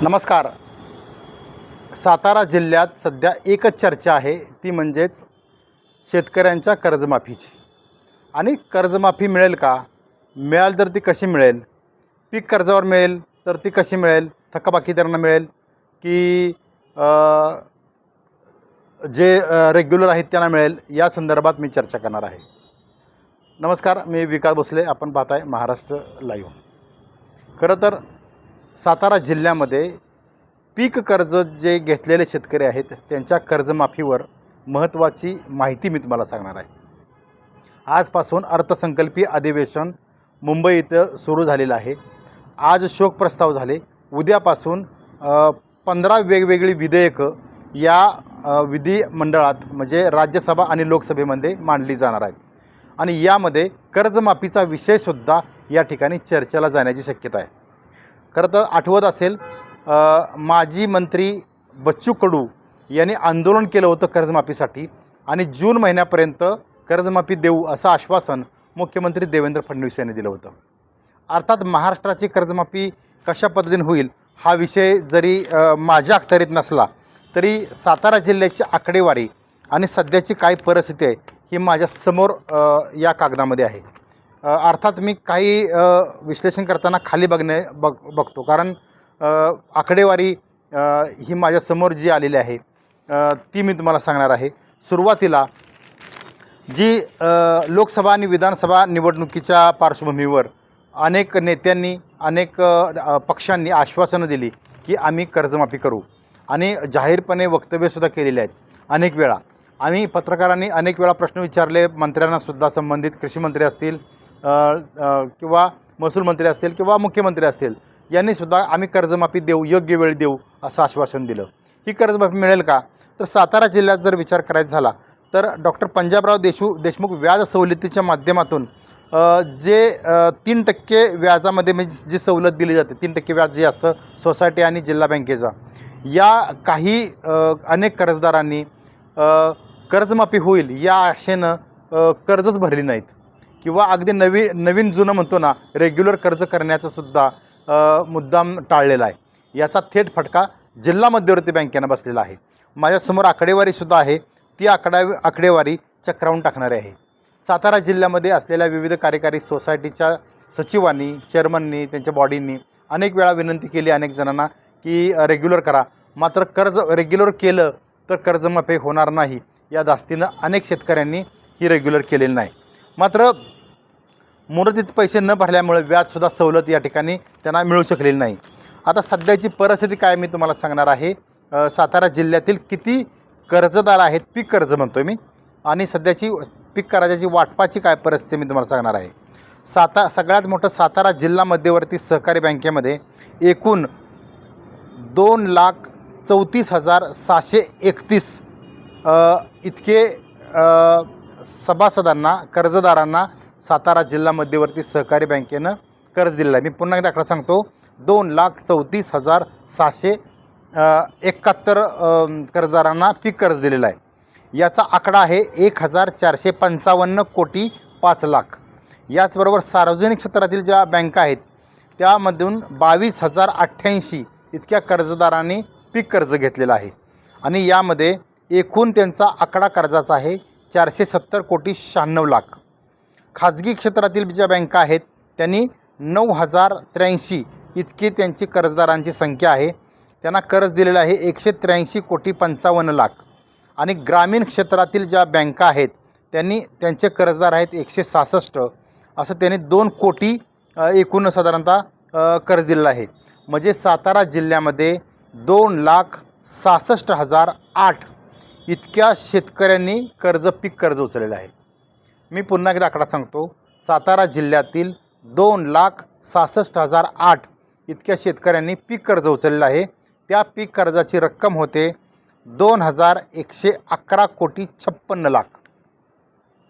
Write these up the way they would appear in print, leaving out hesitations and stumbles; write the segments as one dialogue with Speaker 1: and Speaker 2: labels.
Speaker 1: नमस्कार. सातारा जिल्ह्यात सध्या एकच चर्चा आहे, ती म्हणजेच शेतकऱ्यांच्या कर्जमाफीची. आणि कर्जमाफी मिळेल का? मिळाल तर ती कशी मिळेल? पीक कर्जावर मिळेल तर ती कशी मिळेल? थकबाकीदारांना मिळेल की जे रेग्युलर आहेत त्यांना मिळेल? या संदर्भात मी चर्चा करणार आहे. नमस्कार, मी विकास भोसले. आपण पाहताय महाराष्ट्र लाईव्ह. खरं तर सातारा जिल्ह्यामध्ये पीक कर्ज जे घेतलेले शेतकरी आहेत त्यांच्या कर्जमाफीवर महत्त्वाची माहिती मी तुम्हाला सांगणार आहे. आजपासून अर्थसंकल्पीय अधिवेशन मुंबई इथं सुरू झालेलं आहे. आज शोक प्रस्ताव झाले. उद्यापासून 15 वेगवेगळी विधेयकं या विधिमंडळात म्हणजे राज्यसभा आणि लोकसभेमध्ये मांडली जाणार आहेत. आणि यामध्ये कर्जमाफीचा विषयसुद्धा या ठिकाणी चर्चेला जाण्याची शक्यता आहे. खरं तर आठवत असेल, माजी मंत्री बच्चू कडू यांनी आंदोलन केलं होतं कर्जमाफीसाठी आणि जून महिन्यापर्यंत कर्जमाफी देऊ असं आश्वासन मुख्यमंत्री देवेंद्र फडणवीस यांनी दिलं होतं. अर्थात महाराष्ट्राची कर्जमाफी कशा पद्धतीने होईल हा विषय जरी माझ्या अखत्यारीत नसला तरी सातारा जिल्ह्याची आकडेवारी आणि सध्याची काय परिस्थिती आहे ही माझ्यासमोर या कागदामध्ये आहे. अर्थात मी काही विश्लेषण करताना खाली बघतो, कारण आकडेवारी ही माझ्यासमोर जी आलेली आहे ती मी तुम्हाला सांगणार आहे. सुरुवातीला जी लोकसभा आणि विधानसभा निवडणुकीच्या पार्श्वभूमीवर अनेक नेत्यांनी अनेक पक्षांनी आश्वासनं दिली की आम्ही कर्जमाफी करू आणि जाहीरपणे वक्तव्यसुद्धा केलेले आहेत. अनेक वेळा आम्ही पत्रकारांनी अनेक वेळा प्रश्न विचारले मंत्र्यांनासुद्धा, संबंधित कृषी मंत्री असतील किंवा महसूल मंत्री असतील किंवा मुख्यमंत्री असतील, यांनीसुद्धा आम्ही कर्जमाफी देऊ, योग्य वेळ देऊ असं आश्वासन दिलं. ही कर्जमाफी मिळेल का? तर सातारा जिल्ह्यात जर विचार करायचा झाला तर डॉक्टर पंजाबराव देशमुख व्याज सवलतीच्या माध्यमातून जे 3% व्याजामध्ये म्हणजे जी सवलत दिली जाते, 3% व्याज जे असतं सोसायटी आणि जिल्हा बँकेचा, या काही अनेक कर्जदारांनी कर्जमाफी होईल या आशेनं कर्जच भरली नाहीत किंवा अगदी नवीन जुनं म्हणतो ना, रेग्युलर कर्ज करण्याचं सुद्धा मुद्दाम टाळलेला आहे. याचा थेट फटका जिल्हा मध्यवर्ती बँकेनं बसलेला आहे. माझ्यासमोर आकडेवारीसुद्धा आहे. ती आकडेवारी चक्रावून टाकणारी आहे. सातारा जिल्ह्यामध्ये असलेल्या विविध कार्यकारी सोसायटीच्या सचिवांनी, चेअरमननी, त्यांच्या बॉडींनी अनेक वेळा विनंती केली अनेक जणांना की रेग्युलर करा. मात्र कर्ज रेग्युलर केलं तर कर्जमाफी होणार नाही या धास्तीनं अनेक शेतकऱ्यांनी ही रेग्युलर केलेली नाही. मात्र मुदतीत पैसे न भरल्यामुळे व्याजसुद्धा सवलत या ठिकाणी त्यांना मिळू शकलेली नाही. आता सध्याची परिस्थिती काय मी तुम्हाला सांगणार आहे. सातारा जिल्ह्यातील किती कर्जदार आहेत, पीक कर्ज म्हणतो मी, आणि सध्याची पीक कर्जाची वाटपाची काय परिस्थिती मी तुम्हाला सांगणार आहे. सगळ्यात मोठं सातारा जिल्हा मध्यवर्ती सहकारी बँकेमध्ये एकूण 2,34,731 इतके सभासदांना, कर्जदारांना सातारा जिल्हा मध्यवर्ती सहकारी बँकेनं कर्ज दिलेलं आहे. मी पुन्हा एकदा आकडा सांगतो, 2,34,771 कर्जदारांना पीक कर्ज दिलेलं आहे. याचा आकडा आहे 1,455,5,00,000. याचबरोबर सार्वजनिक क्षेत्रातील ज्या बँका आहेत त्यामधून 22,088 इतक्या कर्जदारांनी पीक कर्ज घेतलेलं आहे. आणि यामध्ये एकूण त्यांचा आकडा कर्जाचा आहे 470,96,00,000. खाजगी क्षेत्रातील ज्या बँका आहेत त्यांनी 9,083 इतकी त्यांची कर्जदारांची संख्या आहे. त्यांना कर्ज दिलेलं आहे 183,55,00,000. आणि ग्रामीण क्षेत्रातील ज्या बँका आहेत त्यांनी त्यांचे कर्जदार आहेत 166. असं त्यांनी 2 कोटी एकूण साधारणतः कर्ज दिलेलं आहे. म्हणजे सातारा जिल्ह्यामध्ये 2,66,008 इतक्या शेतकऱ्यांनी पीक कर्ज उचललेलं आहे. मी पुन्हा एकदा आकडा सांगतो, सातारा जिल्ह्यातील 2,66,008 इतक्या शेतकऱ्यांनी पीक कर्ज उचललेलं आहे. त्या पीक कर्जाची रक्कम होते 2,111,56,00,000.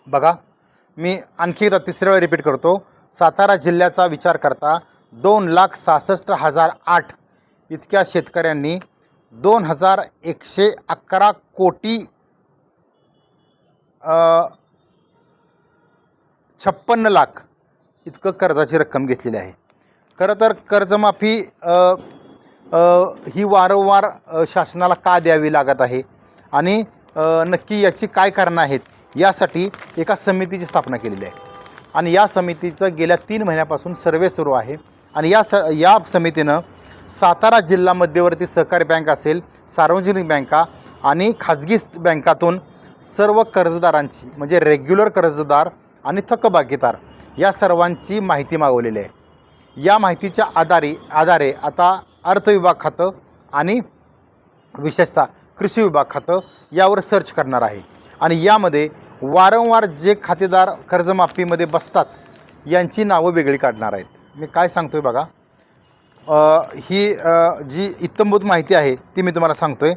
Speaker 1: बघा, मी आणखी एकदा तिसऱ्या वेळा रिपीट करतो. सातारा जिल्ह्याचा विचार करता 2,66,008 इतक्या शेतकऱ्यांनी 2,111,56,00,000 इतकं कर्जाची रक्कम घेतलेली आहे. खरं तर कर्जमाफी ही वारंवार शासनाला का द्यावी लागत आहे आणि नक्की याची काय कारणं आहेत यासाठी एका समितीची स्थापना केलेली आहे आणि या समितीचं गेल्या 3 महिन्यापासून सर्वे सुरू आहे आणि या समितीनं सातारा जिल्हा मध्यवर्ती सहकारी बँक असेल, सार्वजनिक बँका आणि खाजगी बँकातून सर्व कर्जदारांची म्हणजे रेग्युलर कर्जदार आणि थकबाकीदार या सर्वांची माहिती मागवलेली आहे। या माहितीच्या आधारे आता अर्थ विभाग खातं आणि विशेषतः कृषी विभाग खातं यावर सर्च करणार आहे आणि यामध्ये वारंवार जे खातेदार कर्जमाफीमध्ये बसतात यांची नावं वेगळी काढणार आहेत। मी काय सांगतो आहे बघा, ही जी इत्थंभूत माहिती आहे ती मी तुम्हाला सांगतो आहे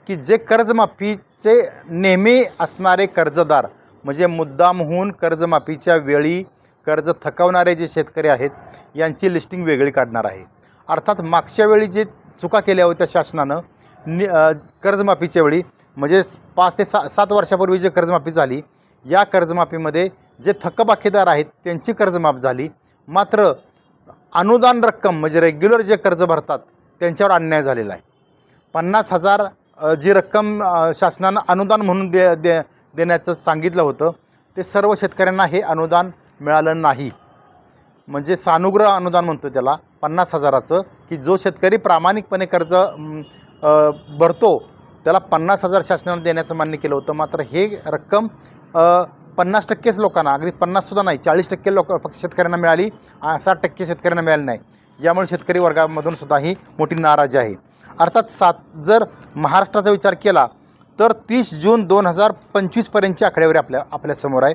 Speaker 1: की जे कर्जमाफीचे नेहमी असणारे कर्जदार म्हणजे मुद्दामहून कर्जमाफीच्या वेळी कर्ज थकवणारे जे शेतकरी आहेत यांची लिस्टिंग वेगळी काढणार आहे। अर्थात मागच्या वेळी जे चुका केल्या होत्या शासनानं कर्जमाफीच्या वेळी म्हणजे 5 ते 7 वर्षापूर्वी जे कर्जमाफी झाली या कर्जमाफीमध्ये जे थकबाकीदार आहेत त्यांची कर्जमाफ झाली, मात्र अनुदान रक्कम म्हणजे रेग्युलर जे कर्ज भरतात त्यांच्यावर अन्याय झालेला आहे। 50,000 जी रक्कम शासनानं अनुदान म्हणून देण्याचं सांगितलं होतं ते सर्व शेतकऱ्यांना हे अनुदान मिळालं नाही। म्हणजे सानुग्रह अनुदान म्हणतो त्याला 50,000चं, की जो शेतकरी प्रामाणिकपणे कर्ज भरतो त्याला 50,000 शासनानं देण्याचं मान्य केलं होतं, मात्र हे रक्कम 50%च लोकांना, अगदी 50सुद्धा नाही 40% लोक फक्त शेतकऱ्यांना मिळाली, 60% शेतकऱ्यांना मिळाली नाही। यामुळे शेतकरी वर्गामधून सुद्धा ही मोठी नाराजी आहे। अर्थात जर महाराष्ट्राचा विचार केला तर 30 जून 2025पर्यंतची आकडेवारी आपल्यासमोर आहे।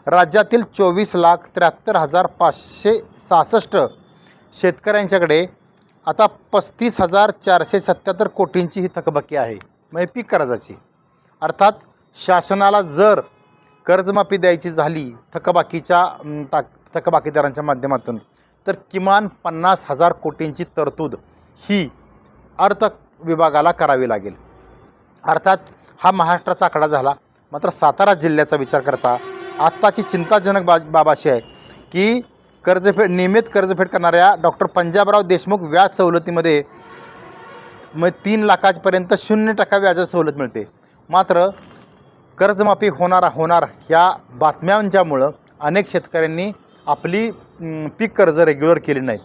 Speaker 1: राज्यातील 24,73,566 शेतकऱ्यांच्याकडे आता 35,477 कोटींची ही थकबाकी आहे, म्हणजे पीक कर्जाची। अर्थात शासनाला जर कर्जमाफी द्यायची झाली थकबाकीदारांच्या माध्यमातून तर किमान 50,000 कोटींची तरतूद ही अर्थ विभागाला करावी लागेल। अर्थात हा महाराष्ट्राचा आकडा झाला, मात्र सातारा जिल्ह्याचा विचार करता आत्ताची चिंताजनक बाब अशी आहे की नियमित कर्जफेड करणाऱ्या डॉक्टर पंजाबराव देशमुख व्याज सवलतीमध्ये 3 लाखापर्यंत 0% व्याज सवलत मिळते, मात्र कर्जमाफी होणार ह्या बातम्यांच्यामुळं अनेक शेतकऱ्यांनी आपली पीक कर्ज रेग्युलर केली नाही।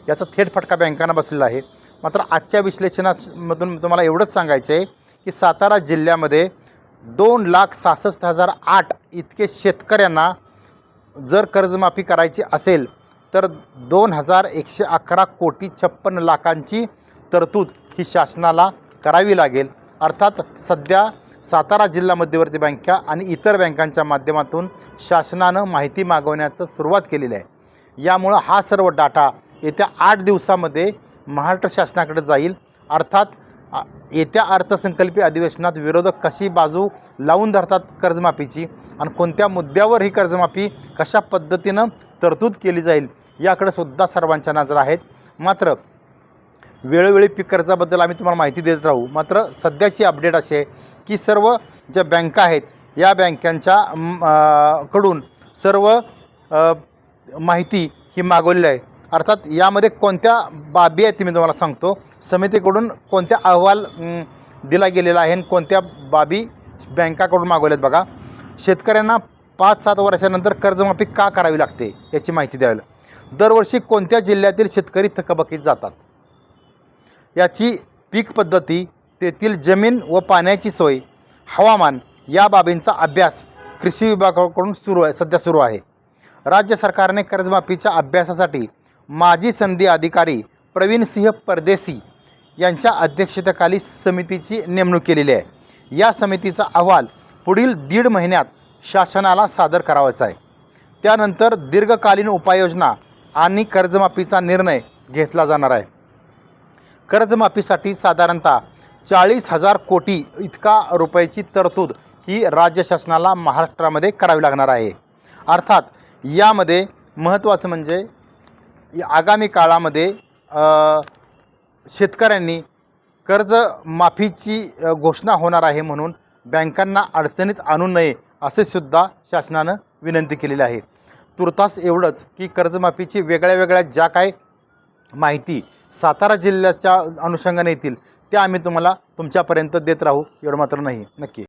Speaker 1: याचा थेट फटका बँकांना बसलेला आहे। मात्र आजच्या विश्लेषणामधून तुम्हाला एवढंच सांगायचं आहे की सातारा जिल्ह्यामध्ये 2,66,008 इतके शेतकऱ्यांना जर कर्जमाफी करायची असेल तर 2,111 कोटी 56 लाखांची तरतूद ही शासनाला करावी लागेल। अर्थात सध्या सातारा जिल्हा मध्यवर्ती बँका आणि इतर बँकांच्या माध्यमातून शासनानं माहिती मागवण्याचं सुरुवात केलेली आहे। यामुळं हा सर्व डाटा येत्या 8 दिवसामध्ये महाराष्ट्र शासनाकडे जाईल। अर्थात येत्या अर्थसंकल्पीय अधिवेशनात विरोधक कशी बाजू लावून धरतात कर्जमाफीची आणि कोणत्या मुद्द्यावर ही कर्जमाफी कशा पद्धतीनं तरतूद केली जाईल याकडे सुद्धा सर्वांच्या नजर आहेत। मात्र वेळोवेळी पीक कर्जाबद्दल आम्ही तुम्हाला माहिती देत राहू। मात्र सध्याची अपडेट अशी आहे की सर्व ज्या बँका आहेत या बँकांच्या कडून सर्व माहिती ही मागवलेली आहे। अर्थात यामध्ये कोणत्या बाबी आहेत मी तुम्हाला सांगतो, समितीकडून कोणत्या अहवाल दिला गेलेला आहे आणि कोणत्या बाबी बँकाकडून मागवल्यात बघा। शेतकऱ्यांना 5-7 वर्षानंतर कर्जमाफी का करावी लागते याची माहिती द्यावी। दरवर्षी कोणत्या जिल्ह्यातील शेतकरी थकबाकीत जातात याची पीक पद्धती, तेथील जमीन व पाण्याची सोय, हवामान या बाबींचा अभ्यास कृषी विभागाकडून सध्या सुरू आहे। राज्य सरकारने कर्जमाफीच्या अभ्यासासाठी माजी सनदी अधिकारी प्रवीण सिंह परदेसी यांच्या अध्यक्षतेखाली समितीची नेमणूक केलेली आहे। या समितीचा अहवाल पुढील 1.5 महिन्यात शासनाला सादर करावाचा आहे। त्यानंतर दीर्घकालीन उपाययोजना आणि कर्जमाफीचा निर्णय घेतला जाणार आहे। कर्जमाफीसाठी साधारणतः 40,000 कोटी इतका रुपयाची तरतूद ही राज्य शासनाला महाराष्ट्रामध्ये करावी लागणार आहे। अर्थात यामध्ये महत्त्वाचं म्हणजे आगामी काळामध्ये शेतकऱ्यांनी कर्जमाफीची घोषणा होणार आहे म्हणून बँकांना अडचणीत आणू नये असे सुद्धा शासनानं विनंती केलेली आहे। तुर्तास एवढंच की कर्जमाफीची वेगळ्या ज्या काही माहिती सातारा जिल्ह्याच्या अनुषंगाने येतील त्या आम्ही तुम्हाला तुमच्यापर्यंत देत राहू एवढं मात्र नाही नक्की.